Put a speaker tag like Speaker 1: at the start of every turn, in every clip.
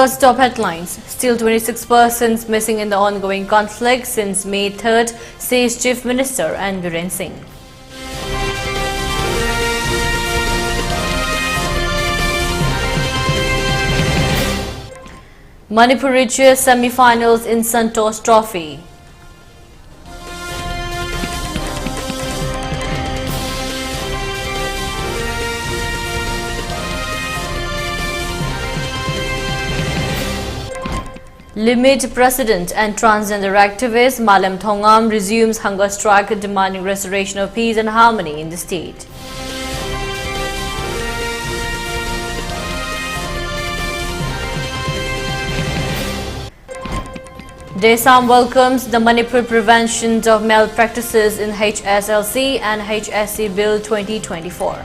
Speaker 1: First, top headlines. Still 26 persons missing in the ongoing conflict since May 3rd, says Chief Minister and Biren Singh. Manipur reaches semi-finals in Santosh Trophy. Limit President and transgender activist Malem Thongam resumes hunger strike demanding restoration of peace and harmony in the state. Desam welcomes the Manipur Prevention of Malpractices in HSLC and HSC Bill 2024.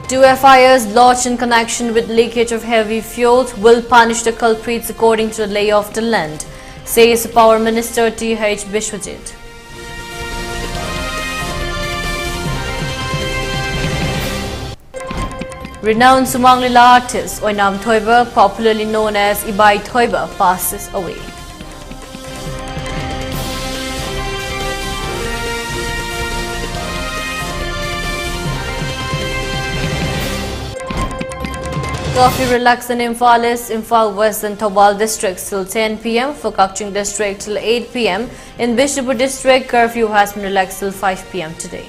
Speaker 1: Two FIRs lodged in connection with leakage of heavy fuel will punish the culprits according to the lay of the land, says Power Minister T.H. Bishwajit. Renowned Sumanglila artist Oinam Thoiba, popularly known as Ibai Thoiba, passes away. Curfew relaxed in Imphal West and Thobal districts till 10 p.m. For Kakching district till 8 p.m. In Bishnupur district, curfew has been relaxed till 5 p.m. today.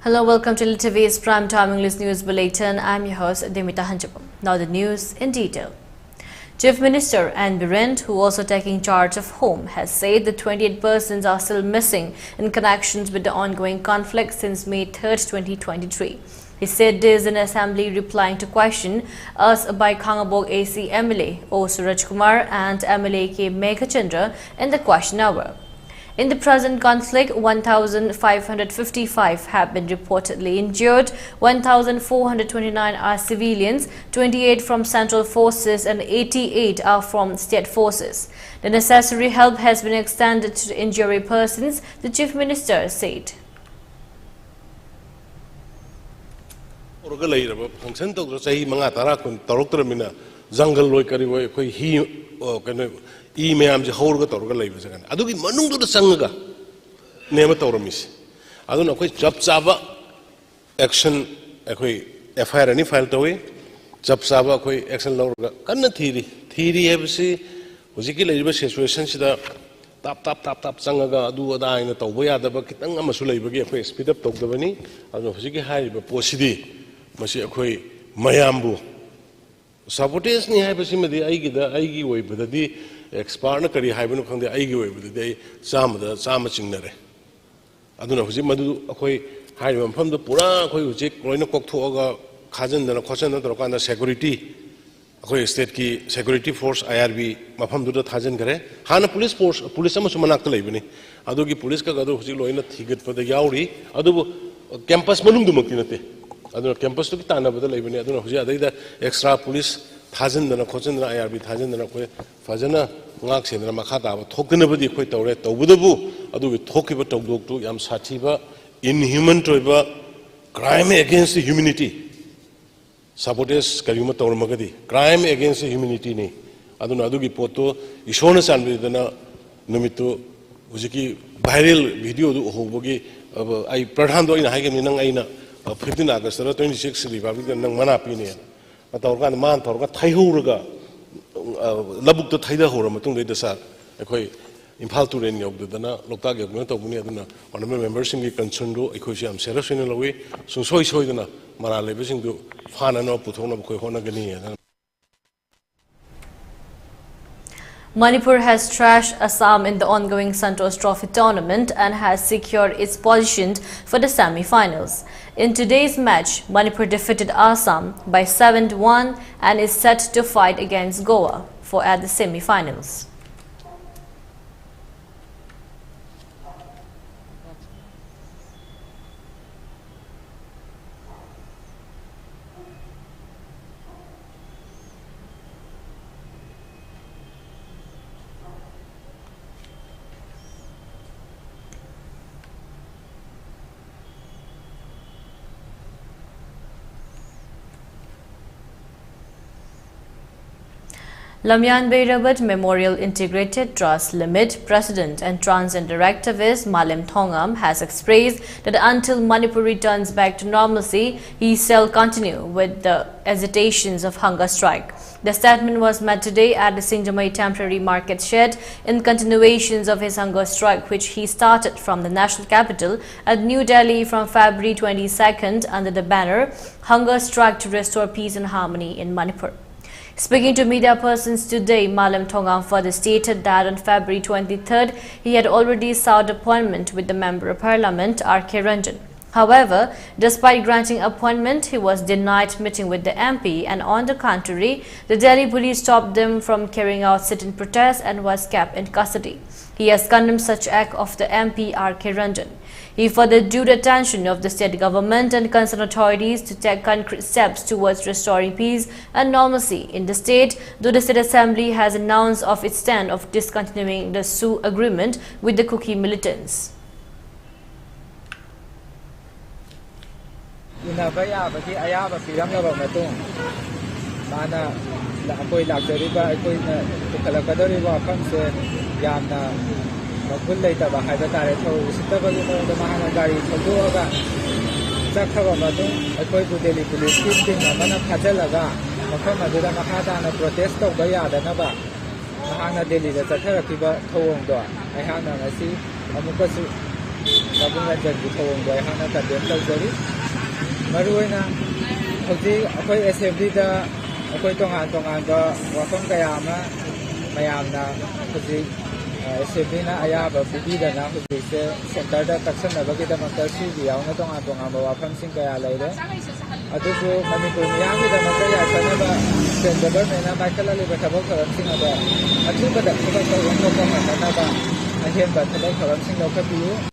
Speaker 1: Hello, welcome to ELITETV's Prime Time English News Bulletin. I'm your host, Deemita. Now the news in detail. Chief Minister and Biren, who also taking charge of home, has said the 28 persons are still missing in connections with the ongoing conflict since May 3rd, 2023. He said this in assembly replying to question asked by Khangabog AC MLA O. Suraj Kumar and MLA K. Meghachandra in the question hour. In the present conflict, 1,555 have been reportedly injured, 1,429 are civilians, 28 from central forces and 88 are from state forces. The necessary help has been extended to the injured persons, the Chief Minister said.
Speaker 2: Email Horga Torga Labels again. I do give Manung to the Sanga Nema Toromis. I don't know which Jab Saba action a FIR any file away. Jab Saba action Lorga. Kana theory have see Uziki labor situation the tap Sangaga do a die in the Tawaya the Bakitanga Masula Bagi speed up Tok the Vani. I don't know Uziki high but Posidi Masiakoi Mayambu. Sabotage ni have a simile Aigi way, but the expert Kari Haven from the Aigi way with the day some Chinere. I don't know if Madu Akoi Highway from the Pura, Koyuzik, Roinokok Toga, cousin than a question of the security. Akoi state key security force IRB, Mapam do the Tajan Gare, Hana police force, police Manak Labini, Adogi police Kagado Hilo ticket for the Yauri, Ado campus Malum Dumakinate. I don't know campus to Kitana, but the Labini, I don't know who's extra police. Tazen than a cousin IRB Tazen than a Fazana Max and Makata, token of the equator, Wudabu, I do with talk about Togdo, Yam Sativa, inhuman tribe, crime against the humanity. Sabotage, Karima Tormagadi, crime against the humanity. I don't know, Adugi Poto, Ishona Sanvidana, Numito, Uziki, viral video, Hobogi, I Pradhando in Hagan Aina, 15 August, 26 Republic and Manapini. Torgan man Torga Taihuraga Labuk the Taida Horamatung de Sat, a quay impaltu in Yog the Dana, Lotaga, Munadana, one of the members in the Consundo, Ecosiam Serafin away, so Soidana, Marale, visiting to Fanano, Putona, Kohona Gania.
Speaker 1: Manipur has trashed Assam in the ongoing Santos Trophy tournament and has secured its position for the semi-finals. In today's match, Manipur defeated Assam by 7-1 and is set to fight against Goa at the semi-finals. Lamyan Beirabat Memorial Integrated Trust Limit President and Transgender activist Malim Thongam has expressed that until Manipur returns back to normalcy, he shall continue with the agitations of hunger strike. The statement was made today at the Singjamai Temporary Market Shed in continuations of his hunger strike, which he started from the national capital at New Delhi from February 22nd under the banner Hunger Strike to Restore Peace and Harmony in Manipur. Speaking to media persons today, Malim Thongam further stated that on February 23rd, he had already sought appointment with the Member of Parliament, R.K. Ranjan. However, despite granting appointment, he was denied meeting with the MP, and on the contrary, the Delhi police stopped them from carrying out sit-in protests and was kept in custody. He has condemned such act of the MP R.K. Ranjan. He further drew the attention of the state government and concerned authorities to take concrete steps towards restoring peace and normalcy in the state, though the State Assembly has announced of its stand of discontinuing the Sioux agreement with the Kuki militants.
Speaker 3: Makul leitaba haiba tare thau usittabagi mawda mahana gari thoduaga chakhaba madung akoi bu Delhi police team amana phajalaga mafam aduda mahada na protest tawba yadanaba mahana Delhi da chatharakiba thawong do aihana ngasi amukasu babunga jagi thawong do aihana condemn tawjari maruina hoji akoi assembly da akoi tongan da wafam kaya ama mayamna hoji Sebina ayaba bibida na hujise center da taksan nabagi da makta sugi yauna tonga tonga wafam sing kaya laire adugo Manipur miyami da makta ya sanaba state government na maikala le bathabok tharam sing aba atuba da thobak tawang ko ma ba ahem ba thabok tharam sing lokhapiu.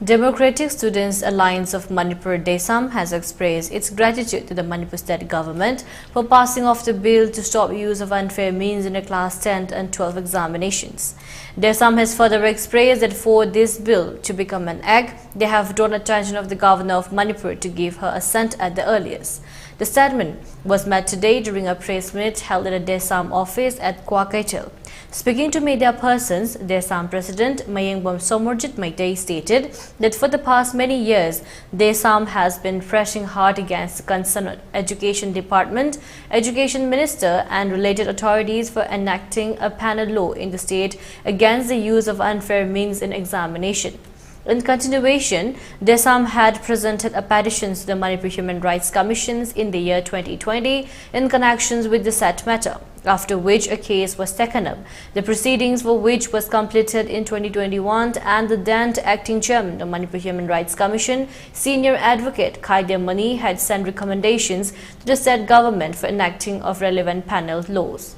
Speaker 1: Democratic Students Alliance of Manipur DESAM has expressed its gratitude to the Manipur state government for passing off the bill to stop use of unfair means in the class 10 and 12 examinations. DESAM has further expressed that for this bill to become an act, they have drawn attention of the governor of Manipur to give her assent at the earliest. The statement was made today during a press meet held at the DESAM office at Kwakaitel. Speaking to media persons, DESAM President Mayengbom Somorjit Maitei stated that for the past many years, DESAM has been pressing hard against the concerned Education Department, Education Minister and related authorities for enacting a panel law in the state against the use of unfair means in examination. In continuation, DESAM had presented a petition to the Manipur Human Rights Commissions in the year 2020 in connection with the said matter, after which a case was taken up, the proceedings for which was completed in 2021, and the then acting chairman of the Manipur Human Rights Commission, senior advocate Khaide Mani, had sent recommendations to the said government for enacting of relevant panel laws.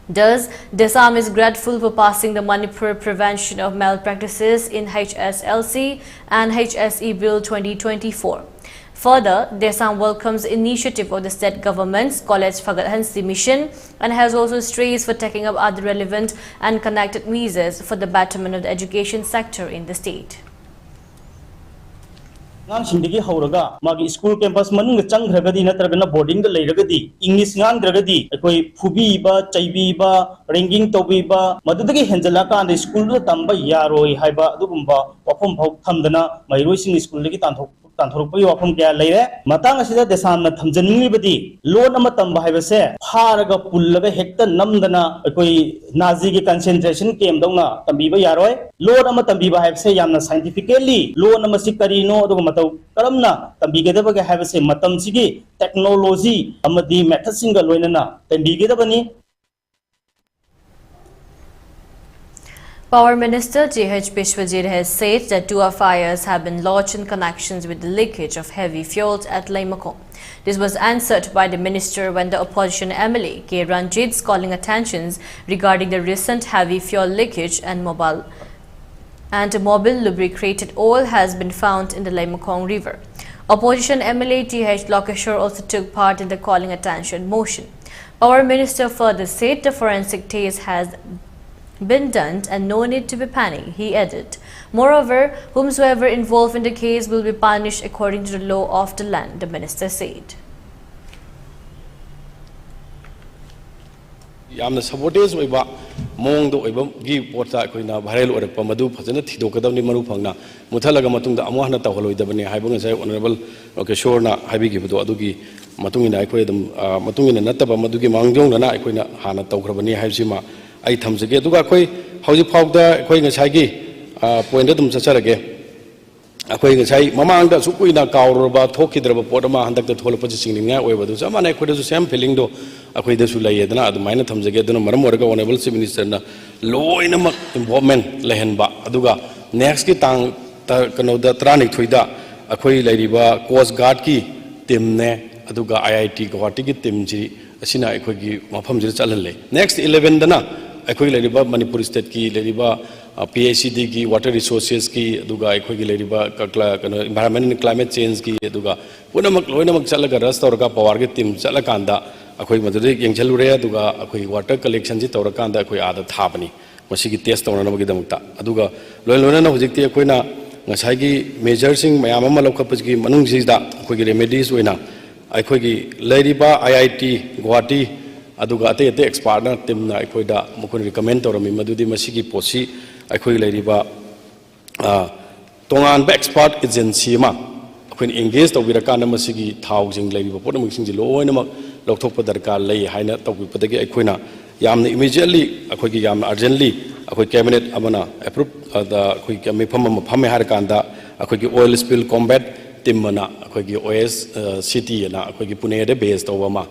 Speaker 1: Thus, DESAM is grateful for passing the Manipur Prevention of Malpractices in HSLC and HSE Bill 2024. Further, DESAM welcomes initiative of the state government's College Phagat Hansi mission and has also stressed for taking up other relevant and connected measures for the betterment of the education sector in the state.
Speaker 4: Sindigi Hauraga, Magi school campus Manung Changragadi Natragana boarding the Lairagadi, English Nan Dragadi, Akoi Fubiba, Chaibiba, Ringing Tobiba, Madagi Henzelaka and the school Tamba Yaroi, Haiba, Dubumba, Wapum Tamdana, my racing school Ligitan तांथोरपगी वाफम क्या लेरे Matang असिदा देसामना थमजनिंगलिबदी loan अमा तंबा हाइबसे फारगा पुल्लगा हेक्ता नमदना कोई Nazi की concentration camp दौना तंबीबा यारोय loan अमा तंबीबा हाइबसे यामना scientifically loan अमा सि करिनो अदुग मतौ करमना तंबीगेदबगे हाइबसे मतम सिगी technology अमदी method सिंगा लोइनना तंबीगेदबनी.
Speaker 1: Power Minister J.H. Bishwajit has said that 2 FIRs have been lodged in connections with the leakage of heavy fuels at Laimakong. This was answered by the minister when the opposition MLA K. Ranjit's calling attentions regarding the recent heavy fuel leakage and mobile lubricated oil has been found in the Laimakong River. Opposition MLA T.H. Lokeshwar also took part in the calling attention motion. Power Minister further said the forensic test has been done and no need to be panicked, he added. Moreover, whomsoever involved in the case will be punished according to the law of the land, the minister said.
Speaker 2: Yamna sabotage oiba mong do oiba gi porta koina viral orpa madu phajana thidokadamni maru phangna muthalaga matungda amahna tawhaloidabani haibanga sai honorable Lokeshwar na haibi gi budo adugi matungina aikoi dum matungina nataba madugi mangjong na aikoina hana tawgrabani haibsima ai thamjage duga koi hauji phawda koi ngasai point dum chacharage akoi ngasai mamang da sukuina kaurba thokidraba podama handak da tholpa chingninga oibadu samana akoi da same feeling do akoi da su layedana adu maina thamjage duna maram oraga honorable chief minister na loina mak involvement lehenba aduga next ki tang kano da trani thoida akoi lairiba coast guard ki team ne aduga IIT Guwahati ki team ji asina akoi gi mafam ji chalan le next 11 dana akoi lairiba Manipur state ki lairiba PACD ki water resources ki aduga akoi gi lairiba kano environment and climate change ki aduga punamak loinamak chalaga restauraga power ki team chalakanda akoi madure yengchalure aduga akoi water collection ji tawrakanda akoi ada thabani masigi test tawna namagi damukta aduga loina na hojikti akoi na ngasai gi measures sing mayam ama lokapaj gi manung ji da akoi gi remedies oina akoi gi lairiba IIT Guwahati aduga ate expert na team na akoi da mukun recommend tawrami madudi masigi posi akoi lairiba tongan ba expert agency ma akoi engage tawbirakana masigi thousing lairiba podamuk sing ji loina mak lokthokpa darkar lei haina tawbipadagi akoi na yamna immediately akoi gi yamna urgently akoi cabinet amana approve da akoi kami phame har kanda akoi gi oil spill combat team mana akoi gi OS city na akoi gi Pune de base tawama.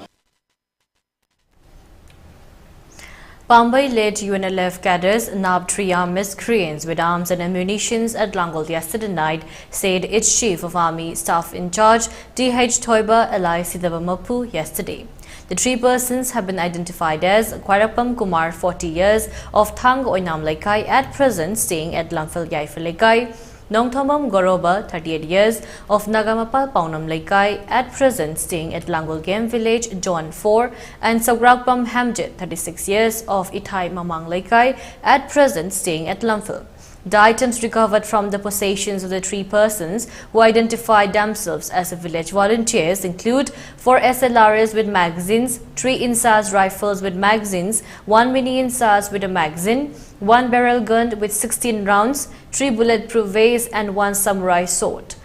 Speaker 1: Pambai-led UNLF cadres nabbed 3 armed miscreants with arms and ammunition at Langol yesterday night, said its Chief of Army Staff in Charge, D.H. Thoiba ELITETVMANIPUR yesterday. The 3 persons have been identified as Kwarapam Kumar, 40 years, of Thang Oinam Laikai, at present staying at Lamphil Yaifil Laikai; Nongthomam Goroba, 38 years, of Nagamapal Paunam Laikai, at present staying at Langol Game Village, John 4, and Sagrakpam Hamjit, 36 years, of Ithai Mamang Laikai, at present staying at Lamphil. The items recovered from the possessions of the 3 persons who identified themselves as village volunteers include 4 SLRs with magazines, 3 INSAS rifles with magazines, 1 mini INSAS with a magazine, 1 barrel gun with 16 rounds, 3 bulletproof vest and 1 samurai sword.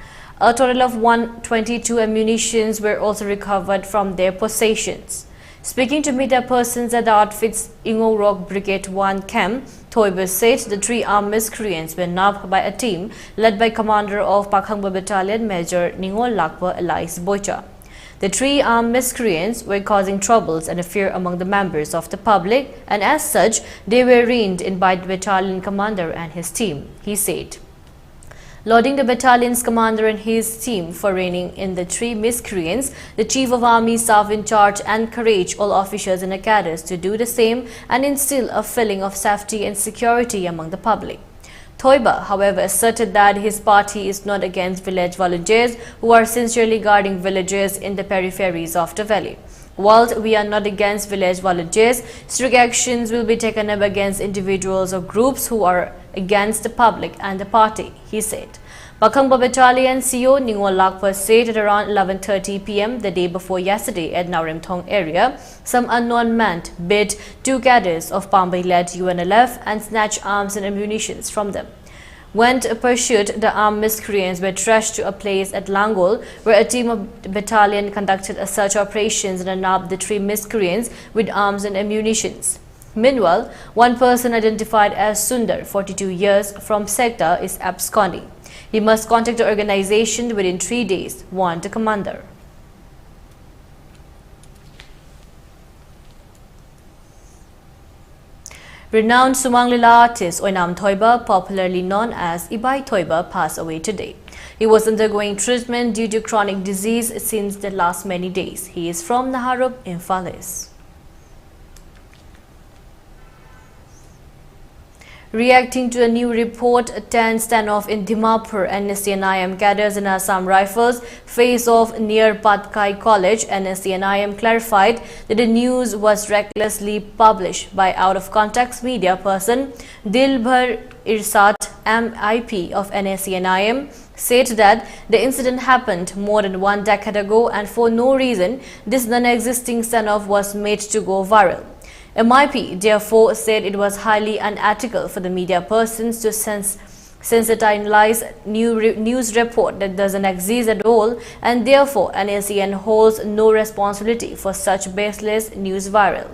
Speaker 1: A total of 122 ammunitions were also recovered from their possessions. Speaking to media persons at the outfit's Ingo Rock Brigade 1 camp, Thoiba said the 3 armed miscreants were nabbed by a team led by Commander of Pakhangba Battalion Major Ningo Lakpa Elias Boicha. The 3 armed miscreants were causing troubles and fear among the members of the public, and as such, they were reined in by the battalion commander and his team, he said. Lauding the battalion's commander and his team for reining in the 3 miscreants, the Chief of Army Staff in Charge encouraged all officers and cadres to do the same and instill a feeling of safety and security among the public. Thoiba, however, asserted that his party is not against village volunteers who are sincerely guarding villages in the peripheries of the valley. While we are not against village volunteers, strict actions will be taken up against individuals or groups who are against the public and the party, he said. Pakhangba Battalion CO Ningo Lakpa said at around 11:30 p.m. the day before yesterday at Narimthong area, some unknown men beat 2 cadres of Pambai-led UNLF and snatched arms and ammunition from them. When pursued, the armed miscreants were trashed to a place at Langol, where a team of the battalion conducted a search operations and nabbed the 3 miscreants with arms and ammunitions. Meanwhile, one person identified as Sundar, 42 years, from sector is absconding. He must contact the organization within 3 days, warned the commander. Renowned Sumanglila artist Oinam Thoiba, popularly known as Ibai Thoiba, passed away today. He was undergoing treatment due to chronic disease since the last many days. He is from Naharup, Imphal. Reacting to a new report, a tense standoff in Dimapur, NSC-NIM cadres and Assam Rifles face off near Patkai College. NSC-NIM clarified that the news was recklessly published by out-of-context media person Dilbar Irsat, MIP of NSC-NIM, said that the incident happened more than 1 decade ago and for no reason this non-existing standoff was made to go viral. MIP therefore said it was highly unethical for the media persons to sensationalize news report that doesn't exist at all, and therefore NACN holds no responsibility for such baseless news viral.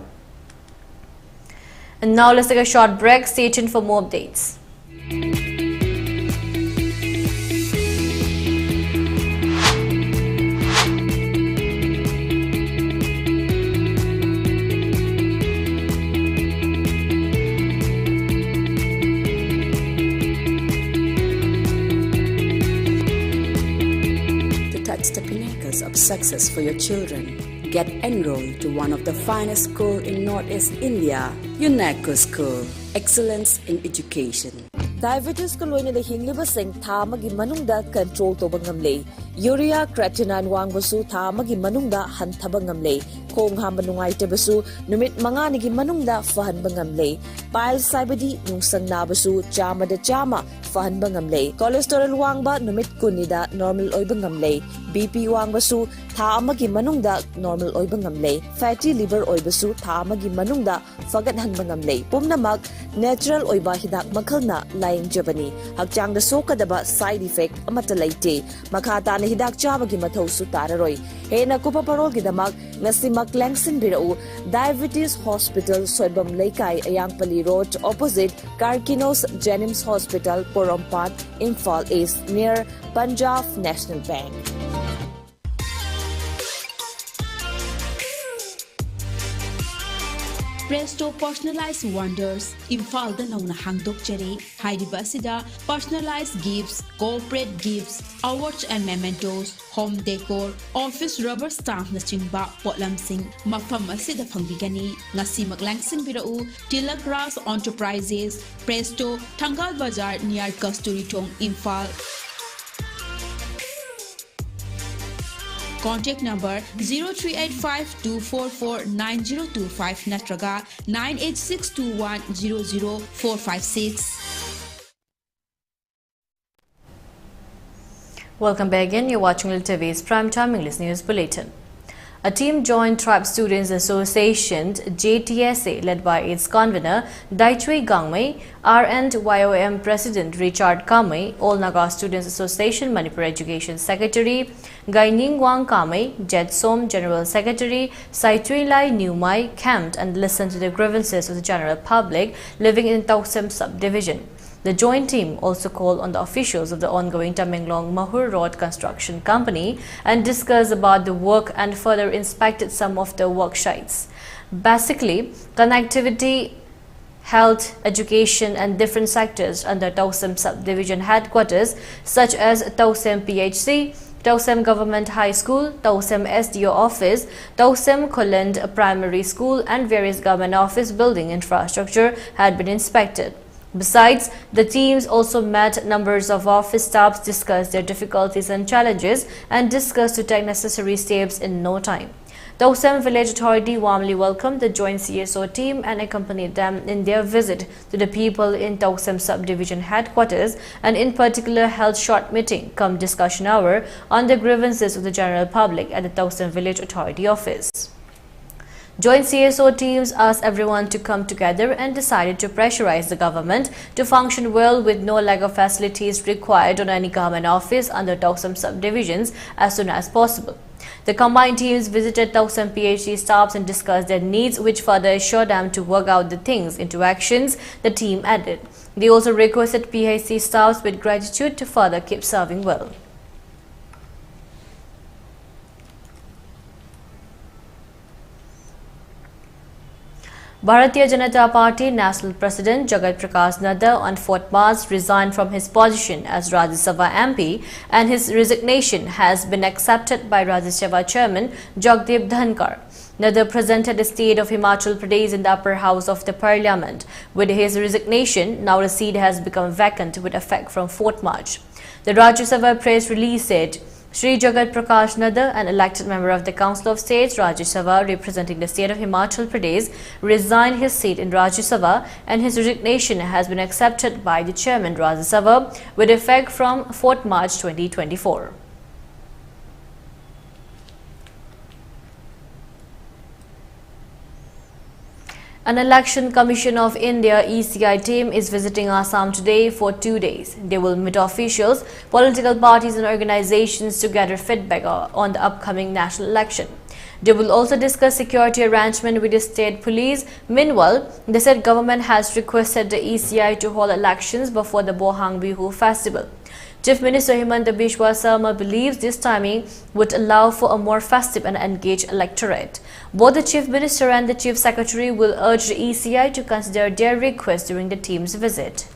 Speaker 1: And now let's take a short break. Stay tuned for more updates.
Speaker 5: The pinnacles of success for your children. Get enrolled to one of the finest schools in Northeast India, UNESCO School. Excellence in Education.
Speaker 6: Diabetes ko loina da hingliba sing tha magi manungda control to bangamle. Urea creatinine wangbasu tha magi manungda hantaba ngamle. Khong hamba nungaite basu numit mangani gi manungda fahan bangamle. Pile saibadi nungsang nabasu chama da chama fahan bangamle. Cholesterol wangba numit kunida normal oy bangamle. BP wangbasu tha amagi manungda normal oy bangamle. Fatty liver oy basu tha amagi manungda fagat han bangamle. Pumnamak natural oy ba hidak makhalna laing jabani. Hakchang da sokadaba side effect amata laite. Makata na hidak chabagi mathaw su tararoi. Hena kupa parol gidamak ngasi maklangsin birau Diabetes Hospital Soibam Laikai Ayangpali Road opposite Karkinos Jenims Hospital Porompat Imphal East near Punjab National Bank.
Speaker 7: Presto Personalized Wonders, Imphal da nauna hangdok jare, haidiba asida personalized gifts, corporate gifts, awards and mementos, home decor, office rubber stamp na chingba potlamsing mafam asida pangbigani ngasi maglangsing birau Tilakras Enterprises, Presto, Tangal Bazar near Kasturi Tong, Imphal. Contact number 0385-244-9025 natraga 98621-00456.
Speaker 1: Welcome back again. You're watching ELITETV's Primetime English News Bulletin. A team joined Tribe Students Association JTSA led by its convener Daichui Gangmei, RNYOM President Richard Kamei, All Naga Students Association Manipur Education Secretary Gaining Wang Kamei, Jetsom General Secretary Saitui Lai Newmai camped and listened to the grievances of the general public living in Tausem Subdivision. The joint team also called on the officials of the ongoing Tamenglong Mahur Road Construction Company and discussed about the work and further inspected some of the work sites. Basically, connectivity, health, education and different sectors under Tausem Subdivision headquarters such as Tausem PHC, Tausem Government High School, Tausem SDO Office, Tausem Koland Primary School and various government office building infrastructure had been inspected. Besides, the teams also met numbers of office staffs, discussed their difficulties and challenges, and discussed to take necessary steps in no time. Tausem Village Authority warmly welcomed the joint CSO team and accompanied them in their visit to the people in Tausem Subdivision headquarters and in particular held short meeting come discussion hour on the grievances of the general public at the Tausem Village Authority office. Joint CSO teams asked everyone to come together and decided to pressurize the government to function well with no lack of facilities required on any government office under Toksam subdivisions as soon as possible. The combined teams visited Toksam PhD staffs and discussed their needs, which further assured them to work out the things into actions, the team added. They also requested PhD staffs with gratitude to further keep serving well. Bharatiya Janata Party National President Jagat Prakash Nadda on 4th March resigned from his position as Rajya Sabha MP, and his resignation has been accepted by Rajya Sabha Chairman Jagdeep Dhankar. Nadda presented the state of Himachal Pradesh in the upper house of the parliament. With his resignation, now the seat has become vacant with effect from 4th March. The Rajya Sabha press release said, Shri Jagat Prakash Nadda, an elected member of the Council of States, Rajya Sabha, representing the state of Himachal Pradesh, resigned his seat in Rajya Sabha, and his resignation has been accepted by the chairman Rajya Sabha with effect from 4th March 2024. An Election Commission of India (ECI) team is visiting Assam today for 2 days. They will meet officials, political parties and organizations to gather feedback on the upcoming national election. They will also discuss security arrangement with the state police. Meanwhile, the state government has requested the ECI to hold elections before the Bohang Bihu festival. Chief Minister Himanta Biswa Sarma believes this timing would allow for a more festive and engaged electorate. Both the Chief Minister and the Chief Secretary will urge the ECI to consider their request during the team's visit.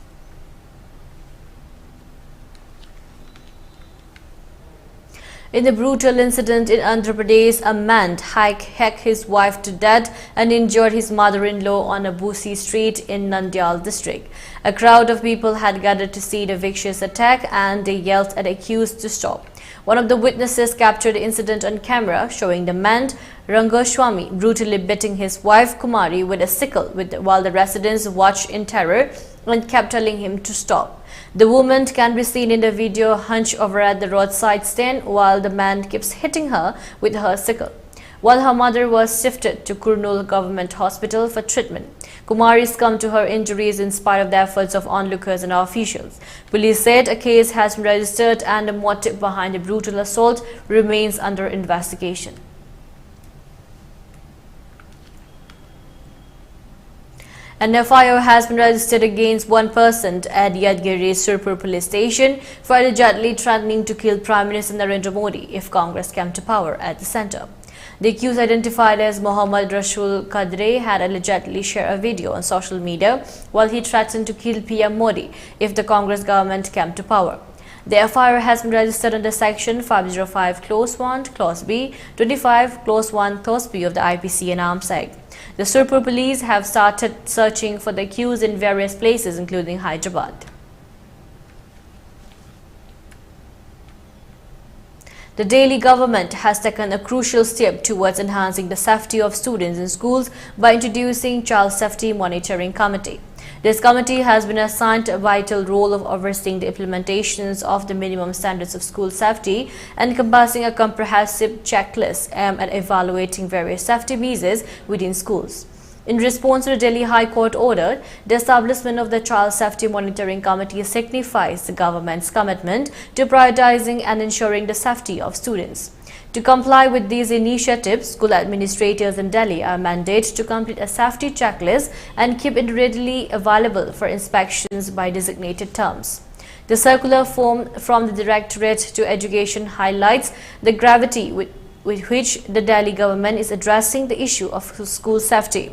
Speaker 1: In a brutal incident in Andhra Pradesh, a man hacked his wife to death and injured his mother-in-law on a busy street in Nandyal district. A crowd of people had gathered to see the vicious attack, and they yelled at the accused to stop. One of the witnesses captured the incident on camera, showing the man, Rangoswamy, brutally beating his wife Kumari with a sickle while the residents watched in terror and kept telling him to stop. The woman can be seen in the video hunched over at the roadside stand while the man keeps hitting her with her sickle, while her mother was shifted to Kurnool Government Hospital for treatment. Kumari succumbed to her injuries in spite of the efforts of onlookers and officials. Police said a case has been registered and the motive behind the brutal assault remains under investigation. An FIR has been registered against one person at Yadgiri Surpur police station for allegedly threatening to kill Prime Minister Narendra Modi if Congress came to power at the centre. The accused, identified as Mohammad Rasul Kadre, had allegedly shared a video on social media while he threatened to kill PM Modi if the Congress government came to power. The FIR has been registered under Section 505 Clause 1, Clause B, 25 Clause 1, Clause B of the IPC and Arms Act. The Surpur police have started searching for the accused in various places, including Hyderabad. The Delhi government has taken a crucial step towards enhancing the safety of students in schools by introducing Child Safety Monitoring Committee. This committee has been assigned a vital role of overseeing the implementations of the minimum standards of school safety, encompassing a comprehensive checklist aimed at evaluating various safety measures within schools. In response to the Delhi High Court order, the establishment of the Child Safety Monitoring Committee signifies the government's commitment to prioritizing and ensuring the safety of students. To comply with these initiatives, school administrators in Delhi are mandated to complete a safety checklist and keep it readily available for inspections by designated terms. The circular form from the Directorate to Education highlights the gravity with which the Delhi government is addressing the issue of school safety.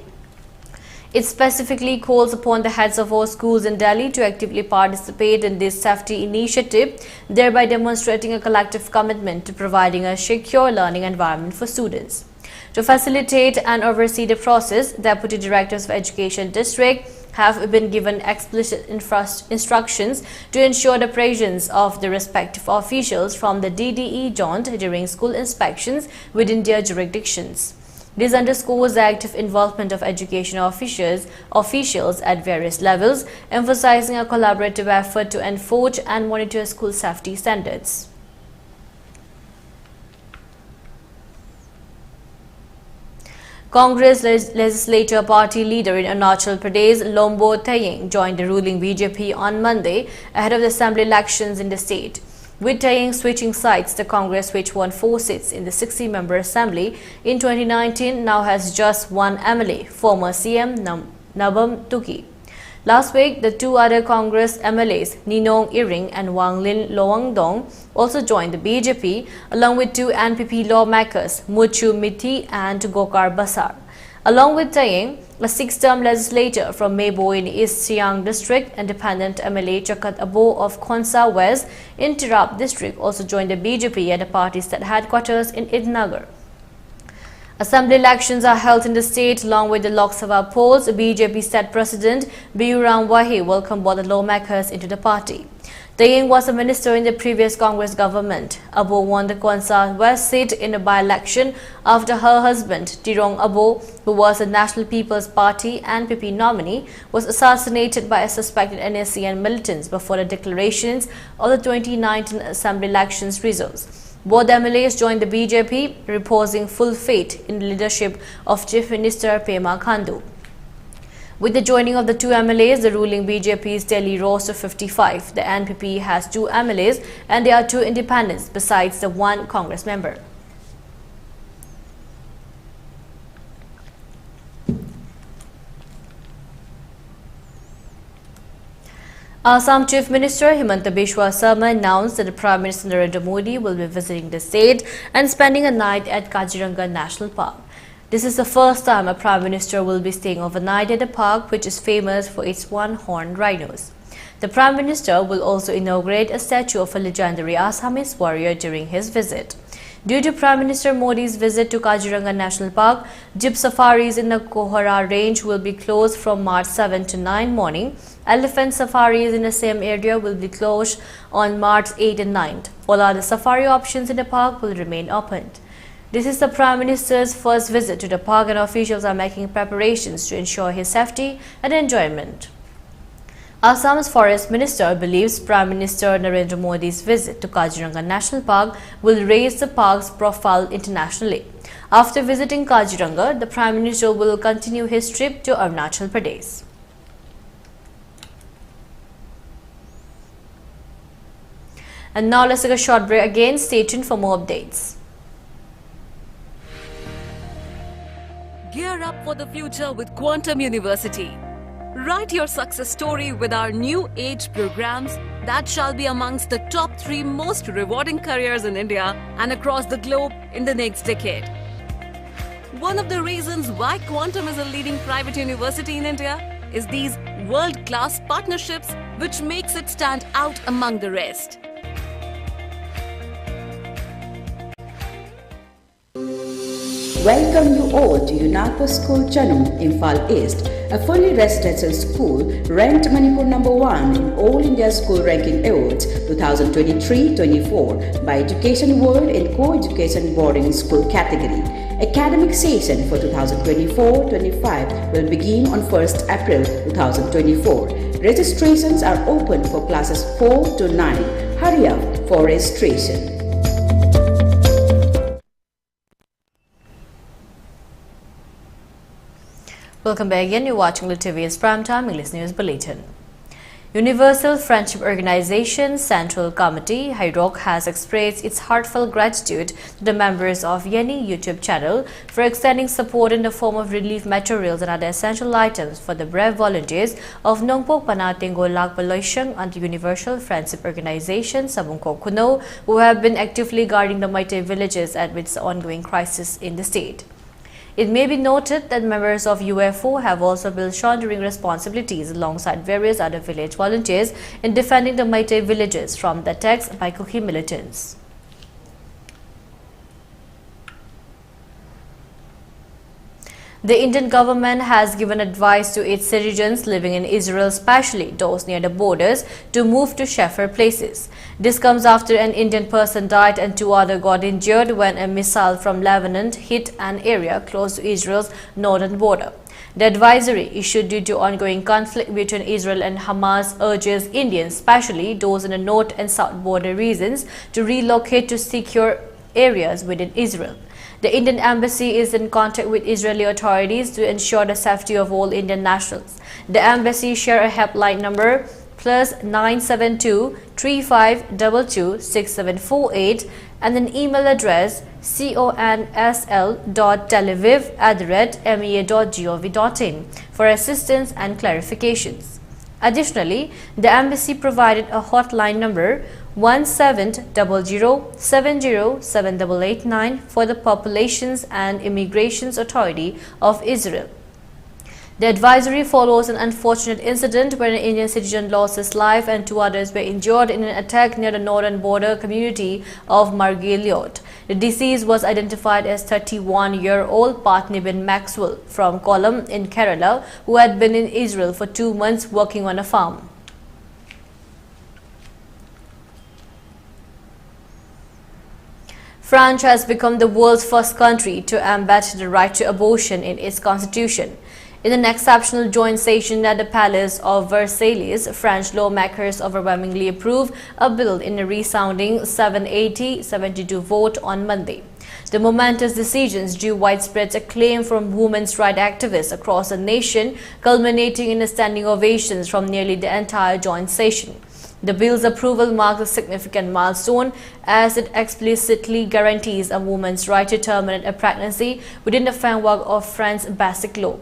Speaker 1: It specifically calls upon the heads of all schools in Delhi to actively participate in this safety initiative, thereby demonstrating a collective commitment to providing a secure learning environment for students. To facilitate and oversee the process, Deputy Directors of Education District have been given explicit instructions to ensure the presence of the respective officials from the DDE joint during school inspections within their jurisdictions. This underscores the active involvement of education officials at various levels, emphasizing a collaborative effort to enforce and monitor school safety standards. Congress legislature party leader in Arunachal Pradesh, Lombo Taying, joined the ruling BJP on Monday ahead of the assembly elections in the state. With Taying switching sides, the Congress, which won 4 seats in the 60-member assembly in 2019, now has just one MLA, former CM Nabam Tuki. Last week, the 2 other Congress MLAs, Ninong Iring and Wanglin Loangdong, also joined the BJP, along with 2 NPP lawmakers, Muchu Miti and Gokar Basar. Along with Taying, a 6-term legislator from Mebo in East Siang District, independent MLA Chakat Abo of Khonsa West in Tirap District also joined the BJP at the party's headquarters in Idnagar. Assembly elections are held in the state along with the Lok Sabha polls. BJP state president Biuram Wahi welcomed both the lawmakers into the party. Taying was a minister in the previous Congress government. Abo won the Khonsa West seat in a by-election after her husband, Tirong Abo, who was a National People's Party NPP nominee, was assassinated by a suspected NSCN militants before the declarations of the 2019 assembly elections results. Both MLAs joined the BJP, reposing full faith in the leadership of Chief Minister Pema Khandu. With the joining of the 2 MLAs, the ruling BJP's tally rose to 55. The NPP has 2 MLAs and there are 2 independents besides the 1 Congress member. Assam Chief Minister Himanta Biswa Sarma announced that the Prime Minister Narendra Modi will be visiting the state and spending a night at Kaziranga National Park. This is the first time a Prime Minister will be staying overnight at the park, which is famous for its one-horned rhinos. The Prime Minister will also inaugurate a statue of a legendary Assamese warrior during his visit. Due to Prime Minister Modi's visit to Kaziranga National Park, jeep safaris in the Kohara range will be closed from March 7 to 9 morning. Elephant safaris in the same area will be closed on March 8 and 9. All other safari options in the park will remain open. This is the Prime Minister's first visit to the park and officials are making preparations to ensure his safety and enjoyment. Assam's Forest Minister believes Prime Minister Narendra Modi's visit to Kaziranga National Park will raise the park's profile internationally. After visiting Kaziranga, the Prime Minister will continue his trip to Arunachal Pradesh. And now let's take a short break again. Stay tuned for more updates.
Speaker 8: Gear up for the future with Quantum University. Write your success story with our new age programs that shall be amongst the top 3 most rewarding careers in India and across the globe in the next decade. One of the reasons why Quantum is a leading private university in India is these world-class partnerships which makes it stand out among the rest.
Speaker 5: Welcome you all to UNACO School Chanum, Imphal East, a fully residential school ranked Manipur #1 in All India School Ranking Awards 2023-24 by Education World in Co-Education Boarding School category. Academic session for 2024-25 will begin on 1st April 2024. Registrations are open for classes 4 to 9. Hurry up for registration.
Speaker 1: Welcome back again. You're watching ELITETV's Primetime English News Bulletin. Universal Friendship Organization Central Committee, HIROC, has expressed its heartfelt gratitude to the members of Yeni YouTube channel for extending support in the form of relief materials and other essential items for the brave volunteers of Nongpok Panatingo Lakbaloishang under Universal Friendship Organization Sabungko Kuno, who have been actively guarding the Meitei villages amidst the ongoing crisis in the state. It may be noted that members of UFO have also built shouldering responsibilities alongside various other village volunteers in defending the Meitei villages from the attacks by Kuki militants. The Indian government has given advice to its citizens living in Israel, especially those near the borders, to move to safer places. This comes after an Indian person died and 2 others got injured when a missile from Lebanon hit an area close to Israel's northern border. The advisory, issued due to ongoing conflict between Israel and Hamas, urges Indians, especially those in the north and south border regions, to relocate to secure areas within Israel. The Indian embassy is in contact with Israeli authorities to ensure the safety of all Indian nationals. The embassy share a helpline number +972 3522 6748 and an email address consl.telaviv@mea.gov.in for assistance and clarifications. Additionally, the embassy provided a hotline number 1700707889 for the Populations and Immigrations Authority of Israel. The advisory follows an unfortunate incident where an Indian citizen lost his life and 2 others were injured in an attack near the northern border community of Margiliot. The deceased was identified as 31-year-old Patni bin Maxwell from Kollam in Kerala, who had been in Israel for 2 months working on a farm. France has become the world's first country to embed the right to abortion in its constitution. In an exceptional joint session at the Palace of Versailles, French lawmakers overwhelmingly approved a bill in a resounding 780-72 vote on Monday. The momentous decisions drew widespread acclaim from women's rights activists across the nation, culminating in standing ovations from nearly the entire joint session. The bill's approval marks a significant milestone as it explicitly guarantees a woman's right to terminate a pregnancy within the framework of France's basic law.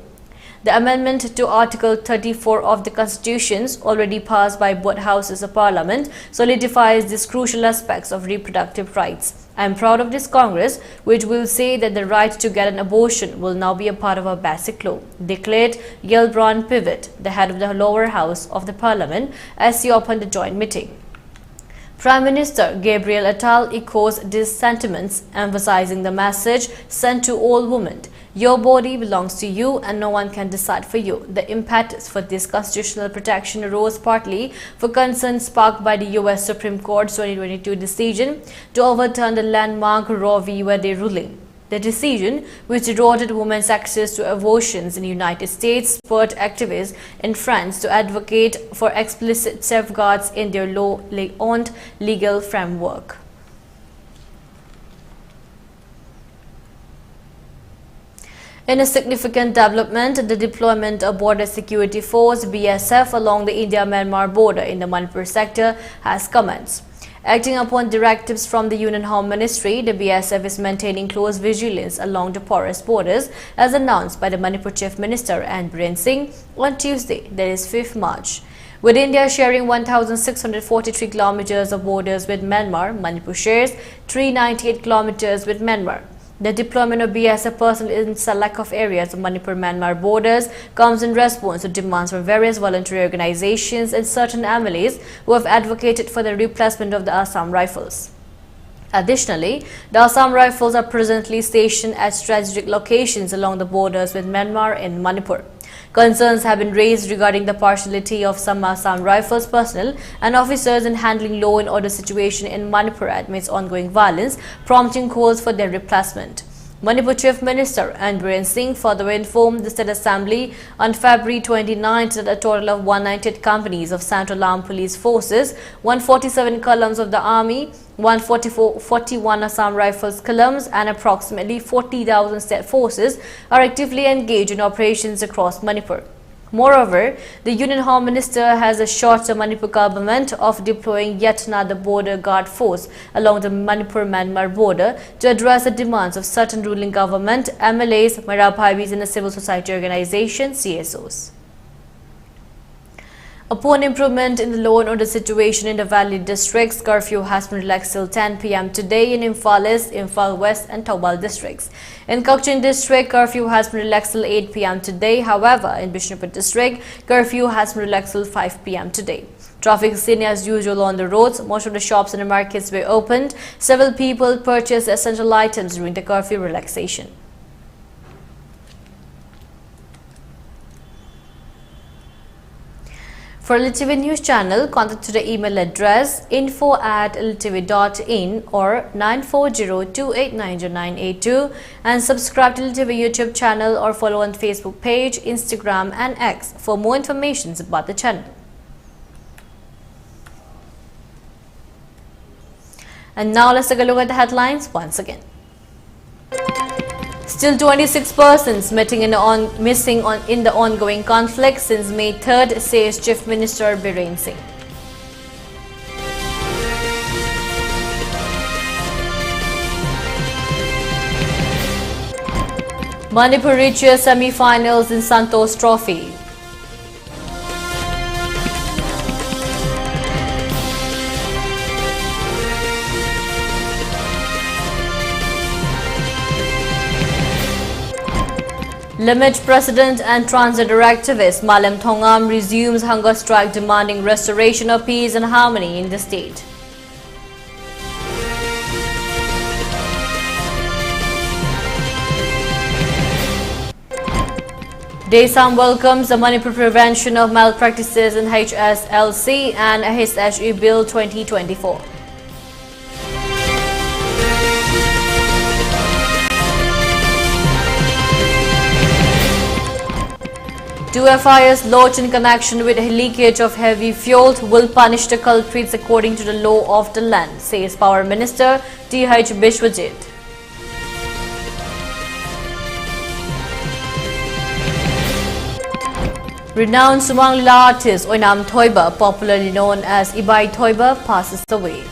Speaker 1: The amendment to Article 34 of the Constitution, already passed by both houses of Parliament, solidifies these crucial aspects of reproductive rights. I am proud of this Congress, which will say that the right to get an abortion will now be a part of our basic law, declared Gelbrand Pivot, the head of the lower house of the Parliament, as he opened the joint meeting. Prime Minister Gabriel Attal echoes these sentiments, emphasizing the message sent to all women. Your body belongs to you and no one can decide for you. The impetus for this constitutional protection arose partly for concerns sparked by the U.S. Supreme Court's 2022 decision to overturn the landmark Roe v. Wade ruling. The decision, which eroded women's access to abortions in the United States, spurred activists in France to advocate for explicit safeguards in their law-owned legal framework. In a significant development, the deployment of Border Security Force (BSF) along the India-Myanmar border in the Manipur sector has commenced. Acting upon directives from the Union Home Ministry, the BSF is maintaining close vigilance along the porous borders, as announced by the Manipur Chief Minister N. Biren Singh on Tuesday, that is 5th March. With India sharing 1,643 kilometers of borders with Myanmar, Manipur shares 398 kilometers with Myanmar. The deployment of BSF personnel in select areas of Manipur-Myanmar borders comes in response to demands from various voluntary organizations and certain MLAs who have advocated for the replacement of the Assam Rifles. Additionally, the Assam Rifles are presently stationed at strategic locations along the borders with Myanmar and Manipur. Concerns have been raised regarding the partiality of some Assam Rifles personnel and officers in handling law and order situation in Manipur amidst ongoing violence, prompting calls for their replacement. Manipur Chief Minister N. Biren Singh further informed the State Assembly on February 29 that a total of 198 companies of Central Armed Police Forces, 147 columns of the Army, 41 Assam Rifles columns and approximately 40,000 state forces are actively engaged in operations across Manipur. Moreover, the Union Home Minister has assured the Manipur government of deploying yet another border guard force along the Manipur-Myanmar border to address the demands of certain ruling government, MLAs, Marabhabis and the civil society organizations, CSOs. Upon improvement in the law and order situation in the Valley districts, curfew has been relaxed till 10 p.m. today in Imphal East, Imphal West and Taubal districts. In Kukchin district, curfew has been relaxed till 8 p.m. today. However, in Bishnupur district, curfew has been relaxed till 5 p.m. today. Traffic is seen as usual on the roads. Most of the shops and the markets were opened. Several people purchased essential items during the curfew relaxation. For ELITETV News Channel, contact to the email address info@elitetv.in or 9402890982 and subscribe to ELITETV YouTube channel or follow on Facebook page, Instagram and X for more information about the channel. And now let's take a look at the headlines once again. Still 26 persons missing in the ongoing conflict since May 3rd, says Chief Minister Biren Singh. Manipur reaches semi-finals in Santosh Trophy. Limage President and transgender activist Malem Thongam resumes hunger strike demanding restoration of peace and harmony in the state. Desam welcomes the Manipur Prevention of Malpractices in HSLC and HSE Bill 2024. Two FIRs lodged in connection with leakage of heavy fuel will punish the culprits according to the law of the land, says Power Minister T.H. Bishwajit. Renowned Sumang Lila artist Oinam Thoiba, popularly known as Ibai Thoiba, passes away.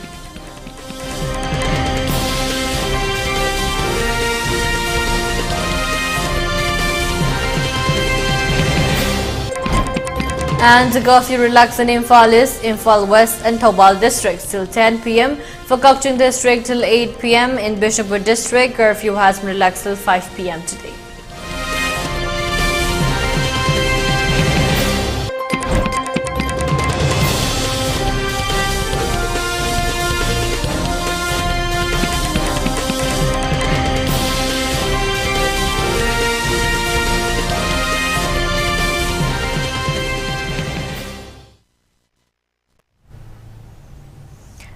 Speaker 1: And the curfew relaxed in Imphal East, Imphal West and Thoubal districts till 10 p.m. For Kakching district till 8 p.m. In Bishopur district, curfew has been relaxed till 5 p.m. today.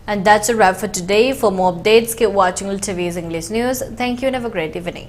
Speaker 1: And that's a wrap for today. For more updates, keep watching ELITETV's English News. Thank you and have a great evening.